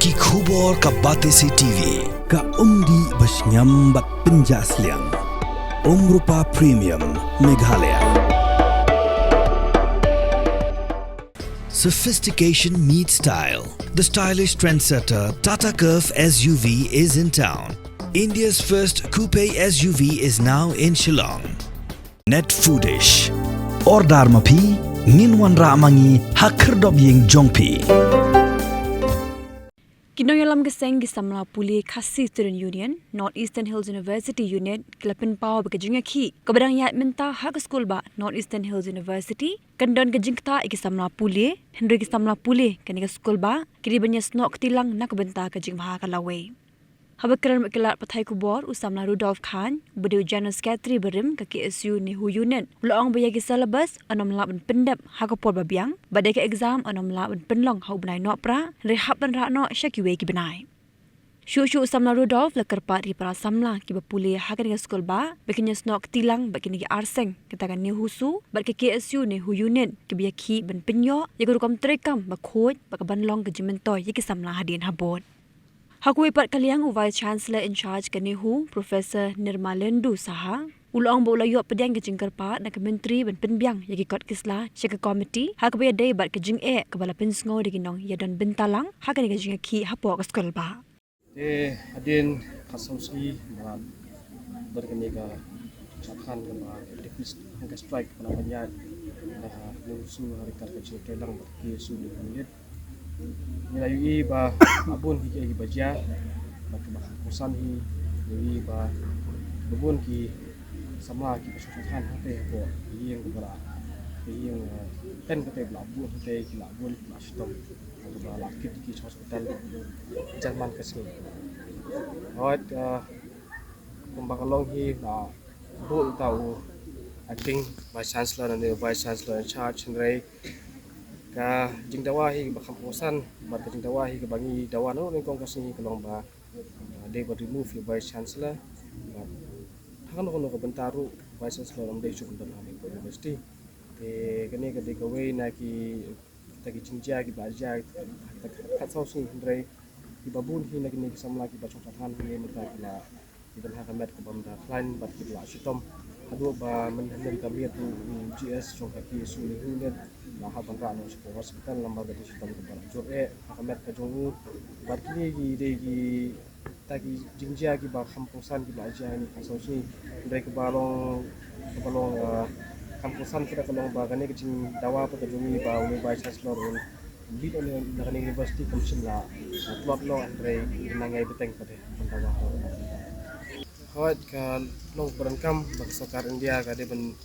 ki khubor ka Batesi TV ka umdi basnyam bat penjaslian Rupa Premium Meghalaya. Sophistication meets style. The stylish trendsetter Tata Curve SUV is in town. India's first coupe SUV is now in Shillong. Net Foodish. Ordar mapi minwan ramangi hakerdob ying jongpi. Kinoyalam geseng Samla Pule Khasi Student Union, North Eastern Hills University Unit, Kelapin Pau Bekajunga Ki, Kabadang Yat Minta Hak School Ba, North Eastern Hills University, Kandon Kajingta Iki Samla Pule, Henry Samla Pule, Kanika School Ba, Kiribanya Snok Tilang Nakabenta Kajing Baha Kalaway. Habakaran Makilat Patai Kubor, Usamla Rudolf Khan, Badu General Secretary Berim, KSU Nehu Unit, Loong Bayagi Syllabus, Anom Laban Pyndep, Hakapor Babiang, Badeka Exam, Anom Laban Penlong, Haubenai Nopra, Rehab dan Rakno, Shakiwe Kibenai. Shu Usamla Rudolf, Lakarpat Ripara Samla, Kiba Pule, Hakaniga School Ba, Bekinya Snok Tilang, Bekinigi Arseng, Kitakan Nehu Su, Badka KSU Nehu Unit, Kibiaki Ben Pinyo, Yakurukam Trekam, Bakoj, Bakabanlong Kajimentoy, Yaki Samla Hadin Habod. Hakui Pat Kaliang Vice Chancellor in charge Kanehu, Professor Nirmalendu Saha, Ulong Bola Yop Pedang Kajingkar Pat na Menteri Ben Penbiang Yagi Kot Kisla, Shaka Committee, Hakabaya Day Bat Kajing Kabala Pinsngo Diginong Yadan Bintalang, Hakani Kajing Ki Hapok School Ba. Adin Kasausi berkeniga catatan kepada aktivis angka strike penamanya dah musuh hari kerja telang bagi sulit minit. Nilai ba abun higi baja bagi keputusan hi ba bubun ki samla ki pesusuhan hate ko yang kepada yang kan kata belabun hate ki labun Shitom ba lakit ki hospital Jerman kesini. Hot pembakalong hi ba bu tahu acting vice chancellor and vice chancellor in charge and ka jing dawahi ba kampusan mat ka jing dawahi ka bangi dawan no ning kong kasini kalong ba they would remove the vice chancellor but thakan ko bentaru vice chancellor am dei chu kan ha university te kani ka de ka we na ki ta ki jingja ki ba ja ka sau sing ndrei ki babun hi na ki samla ki ba chong than hi mata la ki ban ha ka met ko bam da plan bat ki la Shitom adu ba men hen ka biat GS chong ka ki su ni net na habang rano sa hospital lambaga di Shitom ko para jor hakamet ka jongu barkini gi de gi tagi jingjia gi ba kampusan gi ba aja ni kasosi ndai ke balong kampusan kita kalong ba kani kecing dawa pa ka jongi ba uni vice chancellor un lead on the university commission la plot lo andre nangai beteng pade dawa hot ka long berangkam bak sokar India ka de ben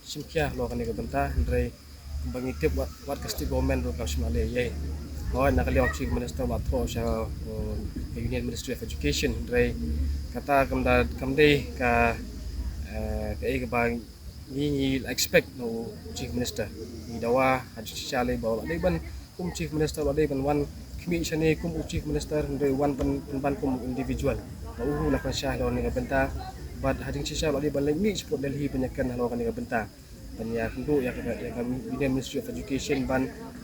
simkia lo kani ka benta andre bangitip wat kasti government ro kasmale ye hoy nakaliong chief minister wat tho sa Union Ministry of Education dre kata kamdei ka ka bang ni expect no chief minister ni dawa haji chale bawa dei ban chief minister dei ban one commission ni chief minister dre one ban individual uhu na kan syah lo ni benta but haji chale dei ban ni support Delhi penyakan lo kan ni benta ya tentu ya Union Ministry of Education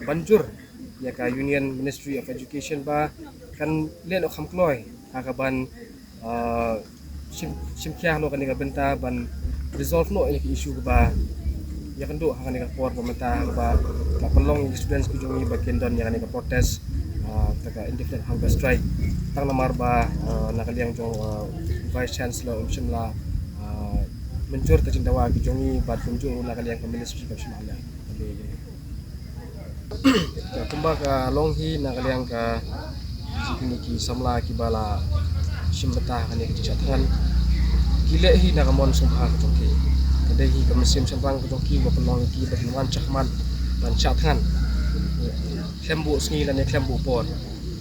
banjur ya ka Union Ministry of Education ba kan len ok hamkloy hakaban simkia lo kanika benta ban resolve no ini issue ba ya tentu kanika por pemerintah ba ka pelong students ku jongi bagian don ya kanika protes taka indefinite hunger strike tang namar ba nakaliang jong vice chancellor Samla mencur tercintawa kijongi bat kunjung na kaliang kamilis sikap Samla kumba ka longhi na kaliang ka sikini ki Samla ki bala simbeta kani kecatan kile hi na kamon sumpah ketoki kadai hi kamisim sempang ketoki ba pelong ki batwan chakman ban chatan klembu sngi lan klembu pon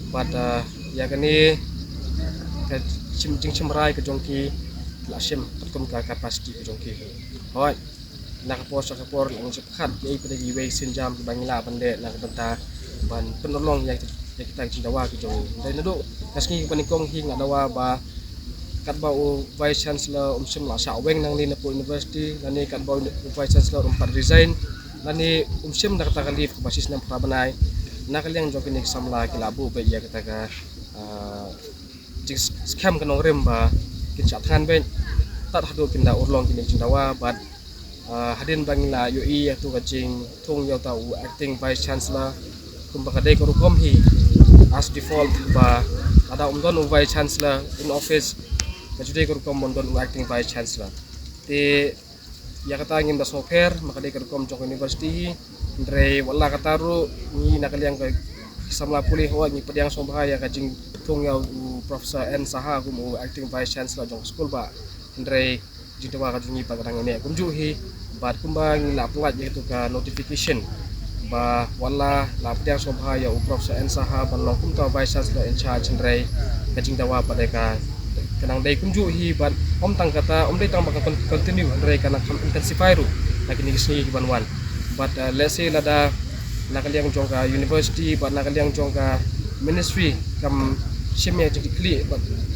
bat ya kani ka chimjing chimrai kejongki lasim patkum ka kapasiti kejongki hoi nak kapor lang sephat ye pada gi wei sinjam bangila pande nak benta ban penolong yang kita cindawa kejong dai nado kasngi panikong hi ngadawa ba kat bau vice chancellor Samla Saweng nang ni Napo University nani kat bau vice chancellor umpat resign nani Sam nak kata kalif basis nam prabanai nakaliang jok ni Samla ki labu be ya kata ka jik scam kanong remba kin chat han be tat hadu kin da urlong kin cindawa but hadin bangla UI atu kajing thong yau tau acting vice chancellor kumba kadai ko kom hi as default ba ada umdon vice chancellor in office kajudai ko kom umdon acting vice chancellor te ya kata ngin da sofer makadai ko kom jong university ndre wala kataru ni nakaliang ka Samla Pule ho ni pediang sombahaya kajing thong yau professor N Saha kum acting vice chancellor jong school ba ndre jitawa ka jungi pagarang ini kumju hi bat kumbang la puat yaitu ka notification ba wala la pediang sombahaya professor N Saha ban long kum ta vice chancellor in charge ndre kajing dawa pada ka kanang dai kumju hi bat om tang kata om dai tang bakal continue ndre kana intensify ru lagi ni sini ban wan but let's say lada nakaliang jongka university but nakaliang jongka ministry kam shimya jadi kli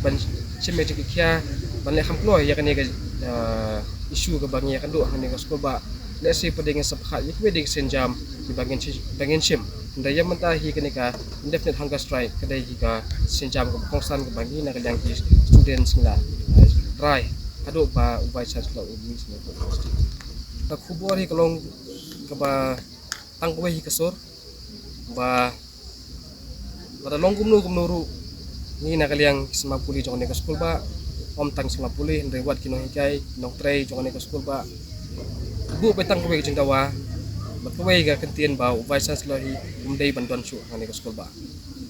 ban shimya jadi kia ban le employ ya kan ya isu ke bangi ya kan do hani ka school ba let's say pading sabkhat ya weding senjam di bangin shim nda ya mentahi kan ka indefinite hunger strike kedai ka senjam ke kongsan ke bangi nakaliang ki students ngla try ado ba ubai chancellor umi semua university tak khubor hi kalong kaba tangkwe hi kasur ba pada longkum nuru ni nakaliang Samla Pule jong ne ka school ba om tang Samla Pule ndre wat kino hikai nok trei jong ne ka school ba bu be tangkwe jing dawa batwe ga kentien ba vice chancellor hi umdei bantuan su ne ka school ba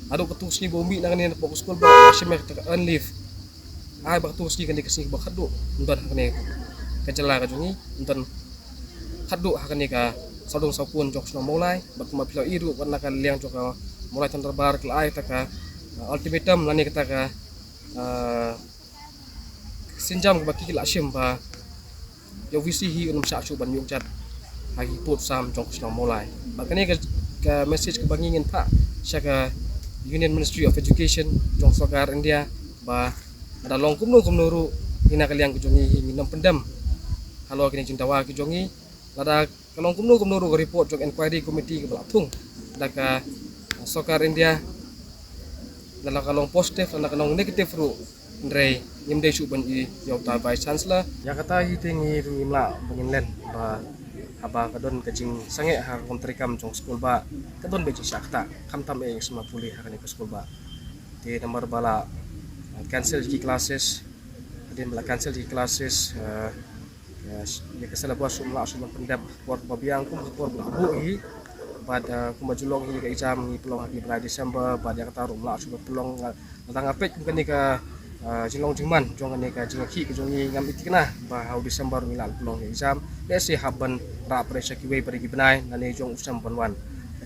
adu ketus ni bombi nang ne ka school ba simek ta on leave ai ba ketus ni kan dikasih ba khadu ndon ne ka jala ka jongi ndon khadu hakane ka sadong sapun jok sno mulai bat ma pilo iru warna kan liang jok mulai tan terbar ke ai ta ka ultimatum lani kata ka sinjam ke baki la shim ba yo visi hi unum sa chu ban yung chat hagi put sam jok sno mulai bakane ka message ke bangi ngin pa sya ka Union Ministry of Education jong Sogar India ba ada longkum nuru ina kaliang ke jongi hi minam pendam halo kini cintawa ke jongi lada kalong kumno report jok inquiry committee ke belatung daka Sogar India dalam kalong positif dan kalong negatif ru ndrei nimdei su ban i yauta vice chancellor ya kata hi tingi rimla bangin len ba aba kadon kajing sange ha kontrikam jong school ba kadon beji syakta kamtam e Samla Pule ha ke school ba di nomor bala cancel di classes dia bala cancel di classes ya Syllabus Samla Pyndep por babiang kum por bu hi pada kumajulong hi ka exam ni pelong di bulan Desember pada kata rumla sudah pelong tang apet kum kani ka jilong jingman jong kani ka jingki ke jongi ngam itikna ba hau Desember ni lal pelong exam lesi haban ra pressure ki we pergi benai nani jong usam banwan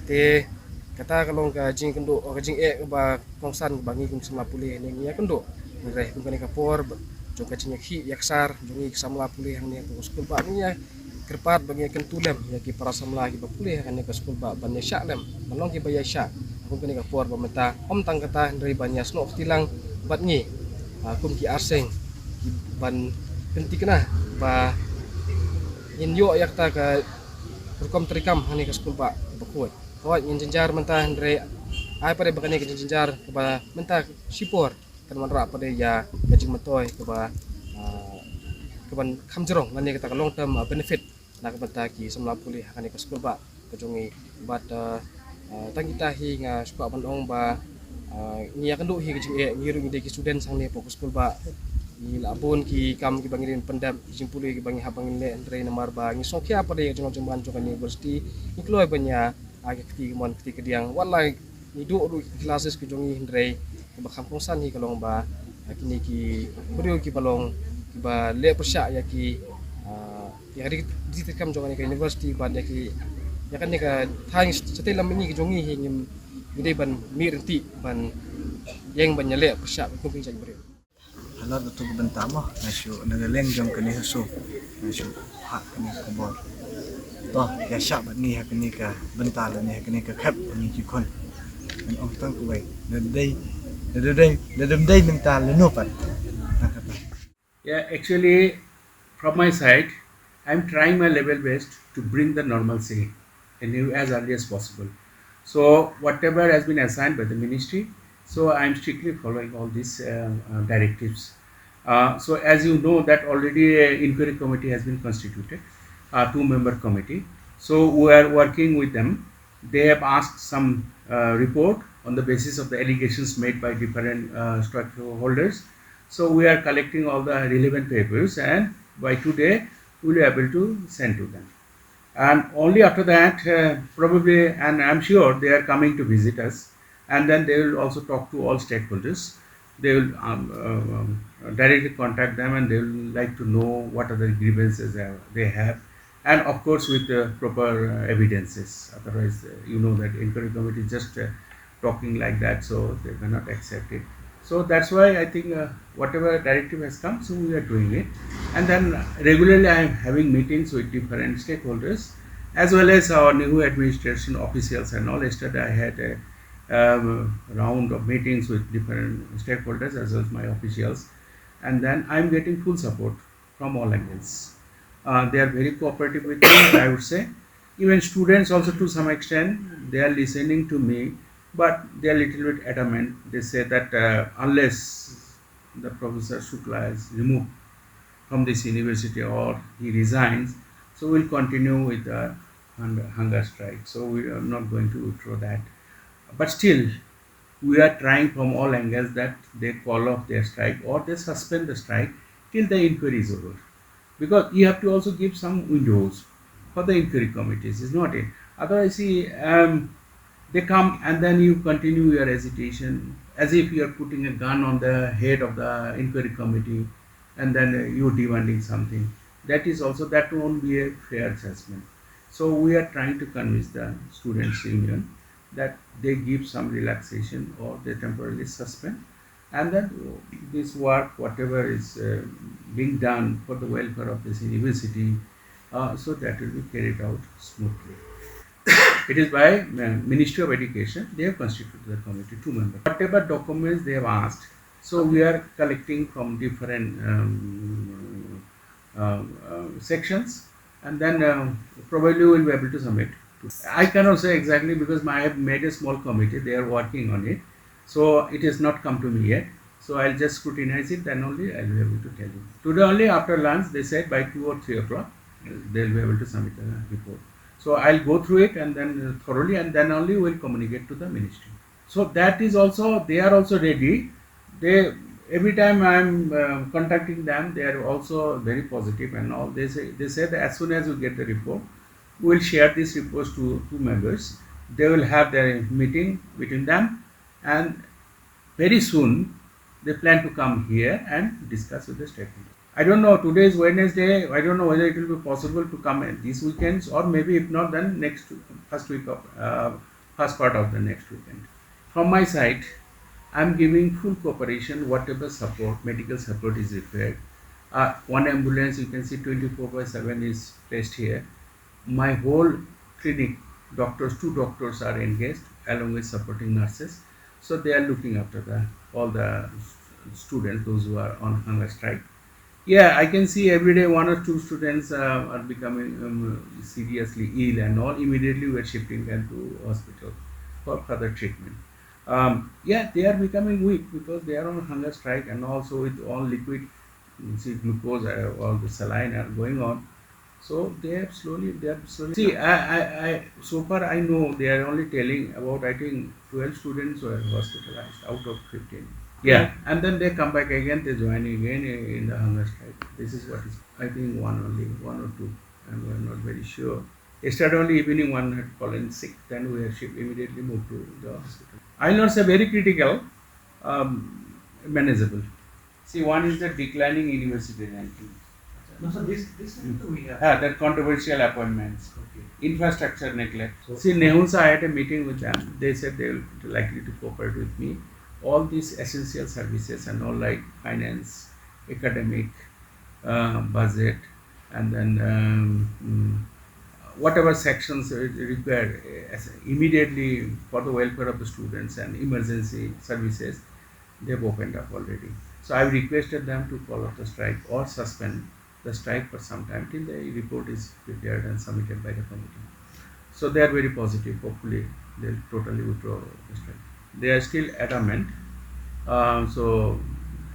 te kata kalong ka jing kendo ka jing ba kongsan bangi kum Samla Pule ni ya kendo reh kum kani ka por jong ka jingki yaksar jongi Samla Pule hang ni to school ba ni ya kerpat bagi kentulem ya ki para Samla ki Pule kan ke school ba ban Shah lem malong ki baya Shah aku kini ka por pemeta om tang kata dari banyak sno tilang bat ni kum ki arseng ban kenti kena ba in yo yak ta ka berkom terikam hani ke school ba bakoi kau in jenjar mentah dari ai pada bakane ke jenjar ke ba mentah sipor kan manra pada ya kajing metoy ke ba keban kamjerong ngani kata long term benefit nak benta ki Samla Pule akan ke school ba kejongi bat tang kita hi nga suka bandong ba ni akan do hi kejing ngiru ngi ki student sang ni fokus school ba ni labun ki kam ki bangirin Pyndep ki Pule ki bangi habang le entre nomor ba ngi sokya pada jong jong kan university ni kloi banya age keti mon keti kediang wallahi ni do classes ki jongi andre ba kampung san hi kalong ba kini ki brio ki balong ba le persya ya ki ya di tekam jongan ke university ba ya ki ya kan ka thang setelah ini ki jongi hingim gede ban mirti ban yang banyale persya ko ping jag brio halar tu bentama nasu nagaleng jong kani hasu nasu hak kani kubor toh ya syak bat ni hak kani ka bental ni hak kani ka khap ni ki kon an om tang ku bai dadai bental no pat. Yeah, actually, from my side, I am trying my level best to bring the normalcy in you as early as possible. So whatever has been assigned by the ministry, so I am strictly following all these directives. So as you know that already an inquiry committee has been constituted, a two-member committee. So we are working with them. They have asked some report on the basis of the allegations made by different stakeholders. So we are collecting all the relevant papers, and by today we will be able to send to them. And only after that, probably, and I'm sure they are coming to visit us, and then they will also talk to all stakeholders. They will directly contact them, and they will like to know what other grievances they have, and of course with proper evidences. Otherwise, you know that inquiry committee is just talking like that, so they cannot accept it. So that's why I think whatever directive has come, so we are doing it. And then regularly I am having meetings with different stakeholders as well as our new administration officials and all. Yesterday I had a round of meetings with different stakeholders as well as my officials. And then I am getting full support from all angles. They are very cooperative with me, I would say. Even students also to some extent, they are listening to me. But they are little bit adamant. They say that unless the Professor Shukla is removed from this university or he resigns, so we'll continue with the hunger strike. So we are not going to withdraw that. But still, we are trying from all angles that they call off their strike or they suspend the strike till the inquiry is over. Because you have to also give some windows for the inquiry committees, is not it? Otherwise, see, they come and then you continue your hesitation as if you are putting a gun on the head of the inquiry committee and then you are demanding something. That is also, that won't be a fair assessment. So we are trying to convince the students' union that they give some relaxation or they temporarily suspend, and then this work, whatever is being done for the welfare of this university, so that will be carried out smoothly. It is by Ministry of Education, they have constituted the committee, two members. Whatever documents they have asked, so we are collecting from different sections, and then probably we will be able to submit. I cannot say exactly because I have made a small committee, they are working on it. So it has not come to me yet. So I'll just scrutinize it, then only I'll be able to tell you. Today only after lunch, they said by 2 or 3 o'clock, they'll be able to submit a report. So I'll go through it and then thoroughly, and then only we'll communicate to the ministry. So that is also, they are also ready. They, every time I'm contacting them, they are also very positive and all. They say that as soon as we get the report, we will share these reports to two members. They will have their meeting between them, and very soon they plan to come here and discuss with the stakeholders. I don't know, today is Wednesday, I don't know whether it will be possible to come in these weekends, or maybe if not, then first part of the next weekend. From my side, I am giving full cooperation, whatever support, medical support is required. One ambulance, you can see 24/7 is placed here. My whole clinic, two doctors are engaged along with supporting nurses. So they are looking after all the students, those who are on hunger strike. Yeah, I can see every day 1 or 2 students are becoming seriously ill and all. Immediately we are shifting them to hospital for further treatment. Yeah, they are becoming weak because they are on hunger strike, and also with all liquid, see, glucose, all the saline are going on. So they are slowly. See, I so far I know they are only telling about, I think 12 students were hospitalized out of 15. Yeah, and then they come back again, they join again in the hunger strike. This is what is, I think one or two, and we are not very sure. Yesterday only evening one had fallen sick, then we have immediately moved to the hospital. I will not say very critical, manageable. See, one is the declining university ranking. No, so this we have. That controversial appointments. Okay. Infrastructure neglect. See, Nehunsa, I had a meeting with them. They said they will likely to cooperate with me. All these essential services and all, like finance, academic, budget, and then whatever sections required immediately for the welfare of the students and emergency services, they've opened up already. So I've requested them to call off the strike or suspend the strike for some time till the report is prepared and submitted by the committee. So they are very positive. Hopefully they'll totally withdraw the strike. They are still adamant. So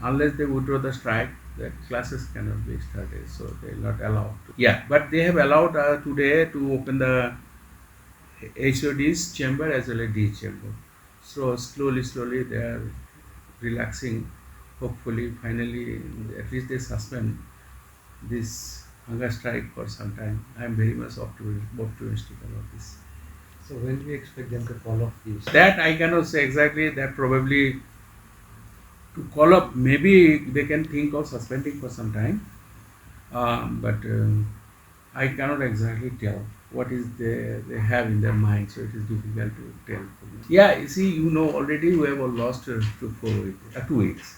unless they withdraw the strike, the classes cannot be started. So they are not allowed. Yeah, but they have allowed today to open the HOD's chamber as well as D chamber. So slowly they are relaxing. Hopefully, finally, at least they suspend this hunger strike for some time. I am very much optimistic about this. So when do we expect them to call off these? That I cannot say exactly. That probably to call up, maybe they can think of suspending for some time, but I cannot exactly tell what is they have in their mind, so it is difficult to tell. Yeah, you see, already we have lost 2 weeks.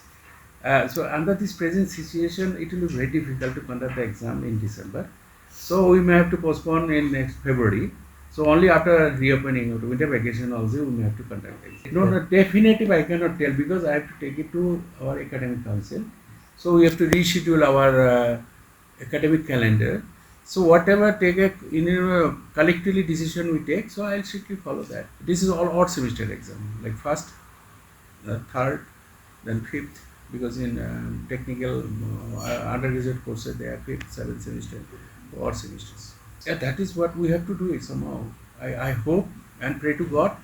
So under this present situation, it will be very difficult to conduct the exam in December. So we may have to postpone in next February. So only after reopening of winter vacation also we may have to conduct it. No, definitive I cannot tell because I have to take it to our academic council. So we have to reschedule our academic calendar. So whatever collectively decision we take, so I'll strictly follow that. This is all odd semester exam, like first, third, then fifth, because in technical undergraduate courses they are fifth, seventh semester, odd semesters. Yeah, that is what we have to do it somehow. I hope and pray to God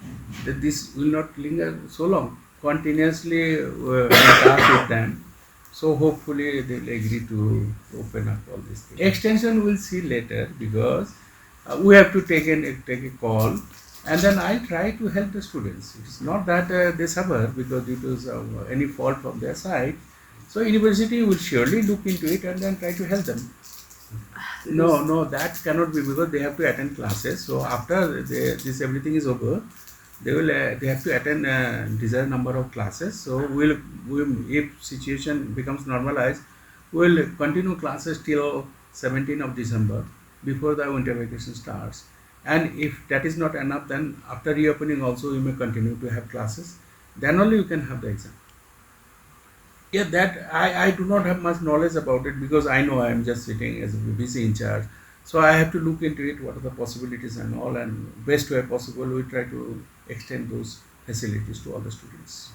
that this will not linger so long. Continuously talk with them. So hopefully they will agree to open up all these things. Extension we'll see later because we have to take a call, and then I try to help the students. It's not that they suffer because due to any fault from their side. So university will surely look into it and then try to help them. No, that cannot be because they have to attend classes. So after this everything is over, they have to attend desired number of classes. So if situation becomes normalized, we will continue classes till 17th of December before the winter vacation starts. And if that is not enough, then after reopening also we may continue to have classes. Then only you can have the exam. Yeah, that I do not have much knowledge about it because I know I am just sitting as a BC in charge. So I have to look into it, what are the possibilities and all, and best way possible we try to extend those facilities to all the students.